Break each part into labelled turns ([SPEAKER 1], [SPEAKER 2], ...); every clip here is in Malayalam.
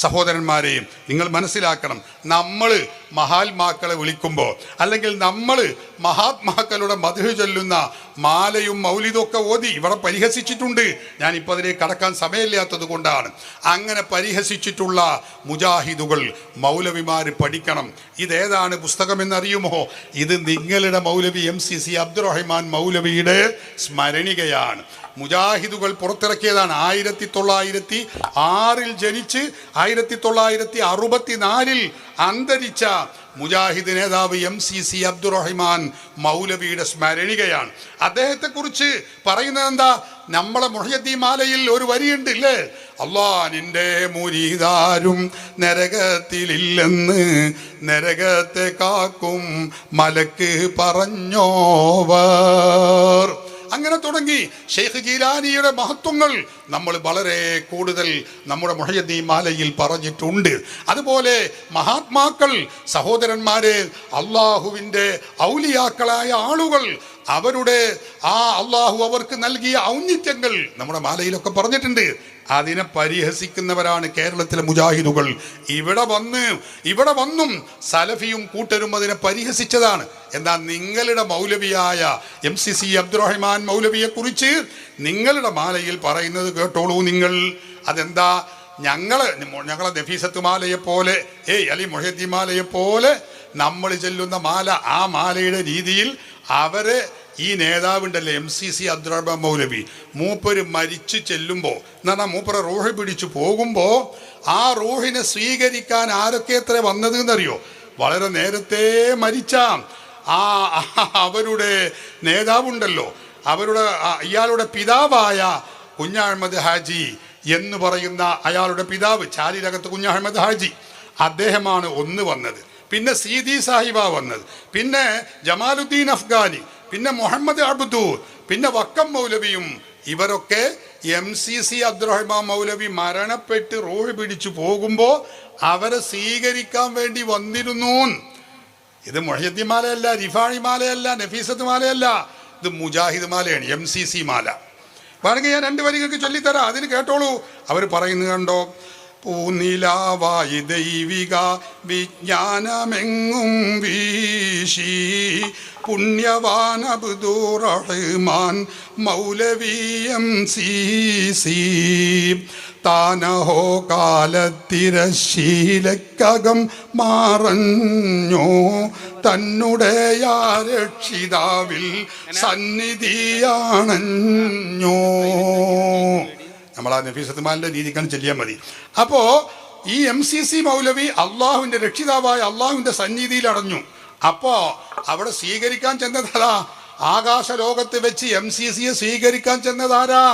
[SPEAKER 1] സഹോദരന്മാരെ, നിങ്ങൾ മനസ്സിലാക്കണം, നമ്മൾ മഹാത്മാക്കളെ വിളിക്കുമ്പോൾ അല്ലെങ്കിൽ നമ്മൾ മഹാത്മാക്കളുടെ മദ്ഹ് ചൊല്ലുന്ന മാലയും മൗലിദും ഒക്കെ ഓതി ഇവിടെ പരിഹസിച്ചിട്ടുണ്ട്. ഞാനിപ്പോൾ അതിലേക്ക് കടക്കാൻ സമയമില്ലാത്തത് കൊണ്ടാണ്. അങ്ങനെ പരിഹസിച്ചിട്ടുള്ള മുജാഹിദുകൾ മൗലവിമാർ പഠിക്കണം. ഇതേതാണ് പുസ്തകമെന്നറിയുമോ? ഇത് നിങ്ങളുടെ മൗലവി MCC അബ്ദുറഹ്മാൻ മൗലവിയുടെ സ്മരണികയാണ്. മുജാഹിദുകൾ പുറത്തിറക്കിയതാണ്. 1906 ജനിച്ച് 1964 അന്തരിച്ച മുജാഹിദ് നേതാവ് MCC അബ്ദുറഹ്മാൻ മൗലവിയുടെ സ്മരണികയാണ്. അദ്ദേഹത്തെക്കുറിച്ച് പറയുന്നത് എന്താ? നമ്മളെ മുഹയ്യദ്ദീൻ മാലയിൽ ഒരു വരിയുണ്ട് ഇല്ലേ? അല്ലാഹുവിന്റെ മുരീദാരും നരകത്തിലില്ലെന്ന് നരകത്തെ കാക്കും മലക്ക് പറഞ്ഞോവർ. അങ്ങനെ തുടങ്ങി ഷെയ്ഖ് ജീലാനിയുടെ മഹത്വങ്ങൾ നമ്മൾ വളരെ കൂടുതൽ നമ്മുടെ മുഹയ്യദ്ദീൻ മാലയിൽ പറഞ്ഞിട്ടുണ്ട്. അതുപോലെ മഹാത്മാക്കൾ, സഹോദരന്മാരെ, അള്ളാഹുവിൻ്റെ ഔലിയാക്കളായ ആളുകൾ, അവരുടെ അള്ളാഹു അവർക്ക് നൽകിയ ഔന്നിത്യങ്ങൾ നമ്മുടെ മാലയിലൊക്കെ പറഞ്ഞിട്ടുണ്ട്. അതിനെ പരിഹസിക്കുന്നവരാണ് കേരളത്തിലെ മുജാഹിദുകൾ. ഇവിടെ വന്നും സലഫിയും കൂട്ടരും അതിനെ പരിഹസിച്ചതാണ്. എന്താ? നിങ്ങളുടെ മൗലവിയായ MCC അബ്ദുറഹ്മാൻ മൗലവിയെ കുറിച്ച് നിങ്ങളുടെ മാലയിൽ പറയുന്നത് കേട്ടോളൂ നിങ്ങൾ. അതെന്താ? ഞങ്ങളെ നഫീസത്ത് മാലയെ പോലെ അല്ലെങ്കിൽ മുഹയ്യദ്ദീൻ മാലയെ പോലെ നമ്മൾ ചെല്ലുന്ന മാല, ആ മാലയുടെ രീതിയിൽ അവരെ ഈ നേതാവുണ്ടല്ലേ MCC അബ്ദുറഹ്മാൻ മൗലവി, മൂപ്പര് മരിച്ചു ചെല്ലുമ്പോൾ എന്നാ മൂപ്പര റൂഹ് പിടിച്ചു പോകുമ്പോൾ ആ റൂഹിനെ സ്വീകരിക്കാൻ ആരൊക്കെ എത്ര വന്നത് എന്നറിയോ? വളരെ നേരത്തെ മരിച്ച അവരുടെ നേതാവുണ്ടല്ലോ, ഇയാളുടെ പിതാവായ കുഞ്ഞഹമ്മദ് ഹാജി എന്ന് പറയുന്ന അയാളുടെ പിതാവ്, ചാലിരകത്ത് കുഞ്ഞഹമ്മദ് ഹാജി, അദ്ദേഹമാണ് ഒന്ന് വന്നത്. പിന്നെ സീതി സാഹിബ വന്നത്, പിന്നെ ജമാലുദ്ദീൻ അഫ്ഗാനി, പിന്നെ മുഹമ്മദ് അബ്ദൂർ, പിന്നെ വക്കം മൗലവിയും. ഇവരൊക്കെ MCC അബ്ദുറഹ്മാൻ മൗലവി മരണപ്പെട്ട് റൂഹ് പിടിച്ചു പോകുമ്പോൾ അവരെ സ്വീകരിക്കാൻ വേണ്ടി വന്നിരുന്നു. ഇത് മുഹയ്യദ്ദീൻ മാലയല്ല, റിഫാഴി മാലയല്ല, നഫീസത്ത് മാലയല്ല, ഇത് മുജാഹിദ് മാലയാണ്, MCC മാല. വേണമെങ്കിൽ ഞാൻ 2 വരികൾക്ക് ചൊല്ലിത്തരാം, അതിന് കേട്ടോളൂ. അവർ പറയുന്നത് കണ്ടോ? പൂനിലാവായി ദൈവിക വിജ്ഞാനമെങ്ങും വീശി പുണ്യവാൻ അബ്ദുറഹ്മാൻ മൗലവി MCC താനഹോ കാലത്തിരശീലക്കകം മാറഞ്ഞോ തന്നുടയ രക്ഷിതാവിൽ സന്നിധിയാണഞ്ഞോ. നമ്മൾ ആ നഫീസത്ത് മാലിൻ്റെ രീതിക്കാണ് ചെല്ലിയാൽ മതി. അപ്പോൾ ഈ MCC മൗലവി അള്ളാഹുവിൻ്റെ രക്ഷിതാവായ അള്ളാഹുവിൻ്റെ സന്നിധിയിൽ അടഞ്ഞു. അപ്പോൾ അവിടെ സ്വീകരിക്കാൻ ചെന്നതാരാ? ആകാശലോകത്ത് വെച്ച് MCCയെ സ്വീകരിക്കാൻ ചെന്നതാരാ?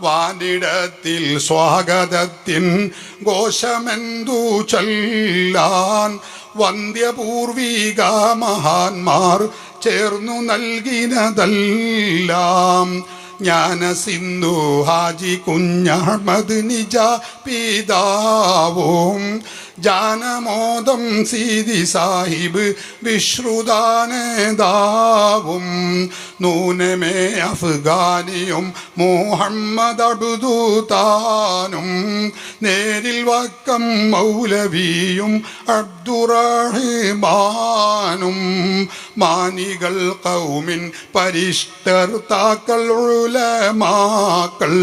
[SPEAKER 1] വാനിടത്തിൽ സ്വാഗതത്തിൻ ഘോഷമെന്തു ചൊല്ലാൻ വന്ധ്യപൂർവിക മഹാന്മാർ ചേർന്നു നൽകിനതെല്ലാം ജ്ഞാന സിന്ധു ഹാജി കുഞ്ഞഹമ്മദ് നിജ പിതാവും ജാനമോദം സീതി സാഹിബ് വിശ്രുതാനേതാവും നൂനമേ അഫ്ഗാനിയും മുഹമ്മദ് അബ്ദുതാനും നേരിൽ വക്കം മൗലവിയും അബ്ദുറഹ്മാനും മാനികൾ ഖൗമിൻ പരിഷ്ഠർത്താക്കൾ ഉലമാക്കൾ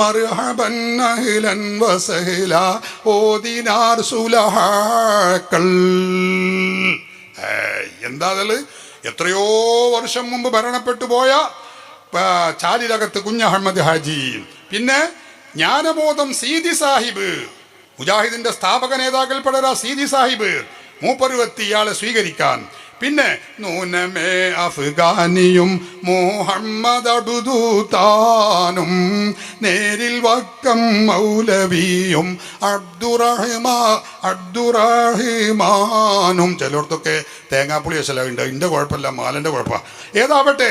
[SPEAKER 1] മർഹബൻ അഹ്ലൻ വസഹ്ല ഓദിനാർ സുലഹാക്കൾ. എന്താ അത്? എത്രയോ വർഷം മുമ്പ് മരണപ്പെട്ടു പോയ ചാലിരകത്ത് കുഞ്ഞഹമ്മദ് ഹാജി, പിന്നെ ജ്ഞാനബോധം സീതി സാഹിബ്, മുജാഹിദിന്റെ സ്ഥാപക നേതാക്കൾപ്പെടാ സീതി സാഹിബ്, മൂപ്പരുവെത്തി ഇയാളെ സ്വീകരിക്കാൻ. പിന്നെ നൂനമേ അഫ്ഗാനിയും മുഹമ്മദ് അബ്ദുതാനും നേരിൽ വക്കം മൗലവിയും അബ്ദുറഹ്മാനും. ചിലർക്കൊക്കെ തേങ്ങാപ്പുളി അശലുണ്ട്, ഇതിൻ്റെ കുഴപ്പമില്ല, മാലൻ്റെ കുഴപ്പമാണ്, ഏതാവട്ടെ.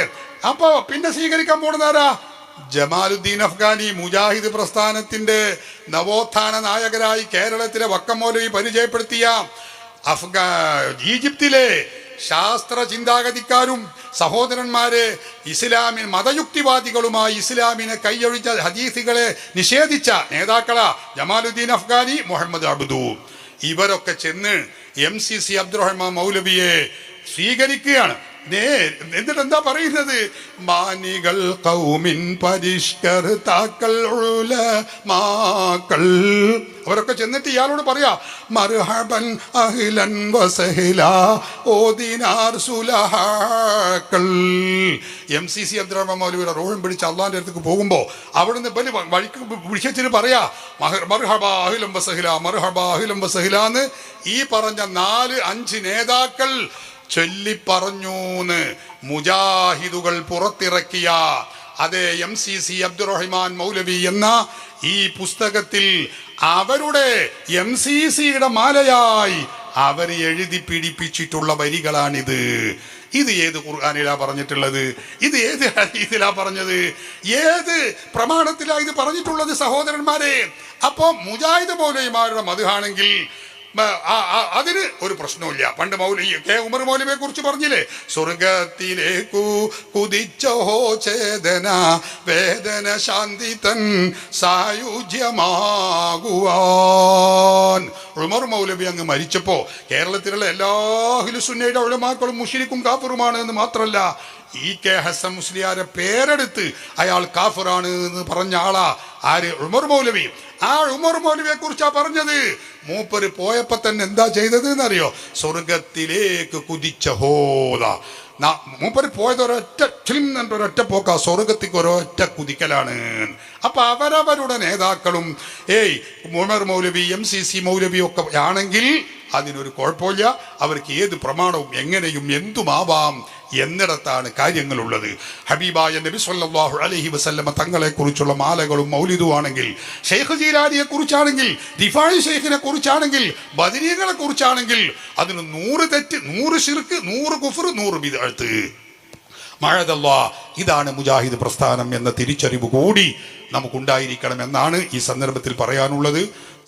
[SPEAKER 1] അപ്പോൾ പിന്നെ സ്വീകരിക്കാൻ പോകുന്നതാരാ? ജമാലുദ്ദീൻ അഫ്ഗാനി, മുജാഹിദ് പ്രസ്ഥാനത്തിൻ്റെ നവോത്ഥാന നായകരായി കേരളത്തിലെ വക്കം മൗലവി പരിചയപ്പെടുത്തിയ ഈജിപ്തിലെ ശാസ്ത്ര ചിന്താഗതിക്കാരും സഹോദരന്മാരെ, ഇസ്ലാമിന് മതയുക്തിവാദികളുമായി ഇസ്ലാമിനെ കൈയൊഴിച്ച ഹദീസുകളെ നിഷേധിച്ച നേതാക്കളാ ജമാലുദ്ദീൻ അഫ്ഗാനി, മുഹമ്മദ് അബ്ദു. ഇവരൊക്കെ ചെന്ന് MCC അബ്ദുറഹ്മാൻ മൗലവിയെ സ്വീകരിക്കുകയാണ്. എന്നിട്ട് എന്താ പറയുന്നത്? മാനികൾ കൗമിൻ പരിഷ്കർത്താക്കൾ ഉലമാക്കൾ. അവരൊക്കെ ചെന്നിട്ട് ഇയാളോട് പറയാ, മർഹബൻ അഹ്ലൻ വസഹ്ല ഓദിനാർ സുലഹാക്കൾ. MCC അബ്ദുറഹ്മാൻ മൗലവിയുടെ റോഹം പിടിച്ച് അള്ളാന്റെ അടുത്തേക്ക് പോകുമ്പോ അവിടുന്ന് വഴിക്ക് വിളിച്ചിട്ട് പറയാ, മർഹബ അഹ്ലൻ വസഹ്ല, മർഹബ അഹ്ലൻ വസഹ്ല എന്ന് ഈ പറഞ്ഞ 4-5 നേതാക്കൾ ചൊല്ലിപ്പറഞ്ഞൂന്ന് മുജാഹിദുകൾ പുറത്തിറക്കിയ അതേ MCC അബ്ദുറഹ്മാൻ മൗലവി എന്ന ഈ പുസ്തകത്തിൽ അവരുടെ MCCയുടെ മാലയായി അവർ എഴുതി പിടിപ്പിച്ചിട്ടുള്ള വരികളാണിത്. ഇത് ഏത് ഖുർആനിലാ പറഞ്ഞിട്ടുള്ളത്? ഇത് ഏത് ഹദീസിലാ പറഞ്ഞത്? ഏത് പ്രമാണത്തിലാ ഇത് പറഞ്ഞിട്ടുള്ളത് സഹോദരന്മാരെ? അപ്പൊ മുജാഹിദ് മൗലവിമാരുടെ മദ്ഹാണെങ്കിൽ അതിന് ഒരു പ്രശ്നമില്ല. പണ്ട് ഉമർ മൗലവിയെ കുറിച്ച് പറഞ്ഞില്ലേ, സ്വർഗത്തിലേക്കു കുതിച്ചോ ചേതന വേദന ശാന്തി തൻ സായുജ്യമാകുവാൻ. ഉമർ മൗലവി അങ്ങ് മരിച്ചപ്പോ കേരളത്തിലുള്ള എല്ലാ അഹ്ലുസുന്നയുടെ ഉലമാക്കളും മുശ്രിക്കും കാഫിറുമാണ് എന്ന് മാത്രമല്ല, EK ഹസൻ മുസ്ലിയാരെ പേരെടുത്ത് അയാൾ കാഫിറാണ് എന്ന് പറഞ്ഞ ആളാ ആര്? ഉമർ മൗലവി. ആ ഉമർ മൗലവിയെ കുറിച്ചാ പറഞ്ഞത്. മൂപ്പര് പോയപ്പോ തന്നെ എന്താ ചെയ്തത് എന്നറിയോ? സ്വർഗത്തിലേക്ക് കുതിച്ച ഹോദ. മൂപ്പര് പോയത് ഒരൊറ്റ പോക്കാ, സ്വർഗത്തിക്ക് ഒരൊറ്റ കുതിക്കലാണ്. അപ്പൊ അവരവരുടെ നേതാക്കളും ഉമർ മൗലവി MCC മൗലവി ഒക്കെ ആണെങ്കിൽ അതിനൊരു കുഴപ്പമില്ല. അവർക്ക് ഏത് പ്രമാണവും എങ്ങനെയും എന്തുമാവാം എന്നിടത്താണ് കാര്യങ്ങളുള്ളത്. ഹബീബായ നബി സല്ലല്ലാഹു അലൈഹി വസല്ലമ തങ്ങളെ കുറിച്ചുള്ള മാലകളും മൗലിദും ആണെങ്കിൽ, ഷെയ്ഖ് ജീലാനിയെ കുറിച്ചാണെങ്കിൽ, റിഫായി ഷെയ്ഖിനെ കുറിച്ചാണെങ്കിൽ, ബദരീങ്ങളെ കുറിച്ചാണെങ്കിൽ അതിന് 100 തെറ്റ്, 100 ശിർക്ക്, 100 കുഫ്ർ, 100 ബിദ്അത്ത്. മഅദല്ലാഹ്. ഇതാണ് മുജാഹിദ് പ്രസ്ഥാനം എന്ന തിരിച്ചറിവ് കൂടി നമുക്കുണ്ടായിരിക്കണം എന്നാണ് ഈ സന്ദർഭത്തിൽ പറയാനുള്ളത്.